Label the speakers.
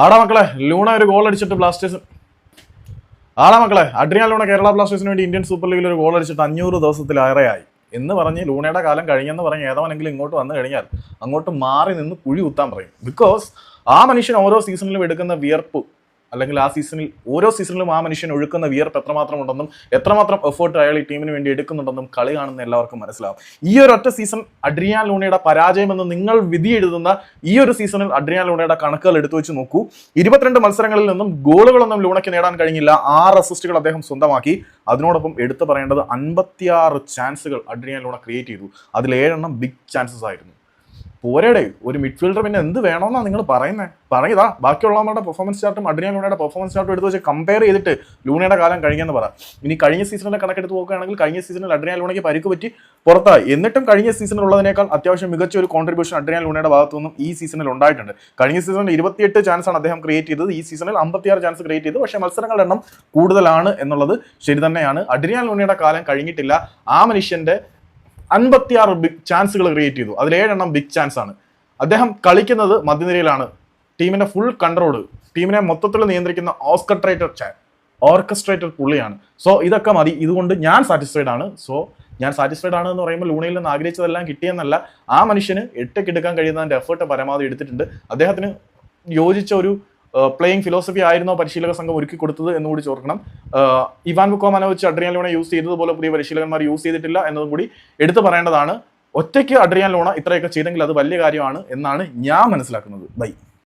Speaker 1: ആടാ മക്കളെ ലൂണ ഒരു ഗോൾ അടിച്ചിട്ട് ബ്ലാസ്റ്റേഴ്സ് അഡ്രിയാൻ ലൂണ കേരള ബ്ലാസ്റ്റേഴ്സിന് വേണ്ടി ഇന്ത്യൻ സൂപ്പർ ലീഗിൽ ഒരു ഗോൾ അടിച്ചിട്ട് 500 ദിവസത്തിലേറെയായി എന്ന് പറഞ്ഞ് ലൂണയുടെ കാലം കഴിഞ്ഞെന്ന് പറഞ്ഞ് ഏതവനെങ്കിലും ഇങ്ങോട്ട് വന്നു കഴിഞ്ഞാൽ അങ്ങോട്ട് മാറി നിന്ന് കുഴി കുത്താൻ പറയും. ബിക്കോസ് ആ മനുഷ്യൻ ഓരോ സീസണിലും എടുക്കുന്ന വിയർപ്പ് അല്ലെങ്കിൽ ആ സീസണിൽ ഓരോ സീസണിലും ആ മനുഷ്യൻ ഒഴുക്കുന്ന വിയർപ്പ് എത്രമാത്രം ഉണ്ടെന്നും എത്രമാത്രം എഫേർട്ട് അയാൾ ഈ ടീമിന് വേണ്ടി എടുക്കുന്നുണ്ടെന്നും കളി കാണുന്ന എല്ലാവർക്കും മനസ്സിലാവും. ഈ ഒരു ഒറ്റ സീസൺ അഡ്രിയാൻ ലൂണയുടെ പരാജയമെന്ന് നിങ്ങൾ വിധി എഴുതുന്ന ഈ ഒരു സീസണിൽ അഡ്രിയാൻ ലൂണയുടെ കണക്കുകൾ എടുത്തു വെച്ച് നോക്കൂ. 22 മത്സരങ്ങളിൽ നിന്നും ഗോളുകളൊന്നും ലൂണയ്ക്ക് നേടാൻ കഴിഞ്ഞില്ല. 6 അസിസ്റ്റുകൾ അദ്ദേഹം സ്വന്തമാക്കി. അതിനോടൊപ്പം എടുത്തു പറയേണ്ടത് 56 ചാൻസുകൾ അഡ്രിയാൻ ലൂണ ക്രിയേറ്റ് ചെയ്തു. അതിൽ 7 എണ്ണം ബിഗ് ചാൻസസ് ആയിരുന്നു. പോരടെ ഒരു മിഡ്ഫീൽഡർ പിന്നെ എന്ത് വേണമെന്നാണ് നിങ്ങൾ പറയുന്നത്? പറയുതാ ബാക്കിയുള്ളവരുടെ പെർഫോമൻസ് ചാർട്ടും അഡ്രിയാൻ ലൂണയുടെ പെർഫോമൻസ് ചാർട്ടും എടുത്ത് വെച്ച് കമ്പയർ ചെയ്തിട്ട് ലൂണയുടെ കാലം കഴിഞ്ഞെന്ന് പറ. ഇനി കഴിഞ്ഞ സീസണിലെ കണക്കെടുത്ത് നോക്കുകയാണെങ്കിൽ കഴിഞ്ഞ സീസണിൽ അഡ്രിയാൻ ലൂണയ്ക്ക് പരിക്ക് പറ്റി പുറത്തായി. എന്നിട്ടും കഴിഞ്ഞ സീസണിലുള്ളതിനേക്കാൾ അത്യാവശ്യം മികച്ച ഒരു കോൺട്രിബ്യൂഷൻ അഡ്രിയാൻ ലൂണയുടെ ഭാഗത്തു നിന്നും ഈ സീസണിൽ ഉണ്ടായിട്ടുണ്ട്. കഴിഞ്ഞ സീസണിൽ 28 ചാൻസാണ് അദ്ദേഹം ക്രിയേറ്റ് ചെയ്തത്. ഈ സീസണിൽ 56 ചാൻസ് ക്രിയേറ്റ് ചെയ്തു. പക്ഷേ മത്സരങ്ങളുടെ എണ്ണം കൂടുതലാണ് എന്നുള്ളത് ശരി തന്നെയാണ്. അഡ്രിയാൻ ലൂണയുടെ കാലം കഴിഞ്ഞിട്ടില്ല. ആ മനുഷ്യന്റെ 56 ബിഗ് ചാൻസുകൾ ക്രിയേറ്റ് ചെയ്തു. അതിൽ 7 എണ്ണം ബിഗ് ചാൻസ് ആണ്. അദ്ദേഹം കളിക്കുന്നത് മധ്യനിരയിലാണ്. ടീമിന്റെ ഫുൾ കൺട്രോൾ, ടീമിനെ മൊത്തത്തിൽ നിയന്ത്രിക്കുന്ന ഓർക്കസ്ട്രേറ്റർ പുള്ളിയാണ്. സോ ഇതൊക്കെ മതി. ഇതുകൊണ്ട് ഞാൻ സാറ്റിസ്ഫൈഡ് ആണ്. ഞാൻ സാറ്റിസ്ഫൈഡ് ആണ് എന്ന് പറയുമ്പോൾ ലൂണയിൽ നിന്ന് ആഗ്രഹിച്ചതെല്ലാം കിട്ടിയെന്നല്ല. ആ മനുഷ്യന് 8 എടുക്കാൻ കഴിയുന്നതിന്റെ എഫേർട്ട് പരമാവധി എടുത്തിട്ടുണ്ട്. അദ്ദേഹത്തിന് യോജിച്ച ഒരു പ്ലേയിങ് ഫിലോസഫി ആയിരുന്നോ പരിശീലക സംഘം ഒരുക്കി കൊടുത്തത് എന്നുകൂടി ചോർക്കണം. Ivan Vukomanovic Adrian Luna use ചെയ്തതുപോലെ പുതിയ പരിശീലകന്മാർ യൂസ് ചെയ്തിട്ടില്ല എന്നതും കൂടി എടുത്തു പറയേണ്ടതാണ്. ഒറ്റയ്ക്ക് അഡ്രിയാൻ ലൂണ ഇത്രയൊക്കെ ചെയ്തെങ്കിൽ അത് വലിയ കാര്യമാണ് എന്നാണ് ഞാൻ മനസ്സിലാക്കുന്നത്. ബൈ.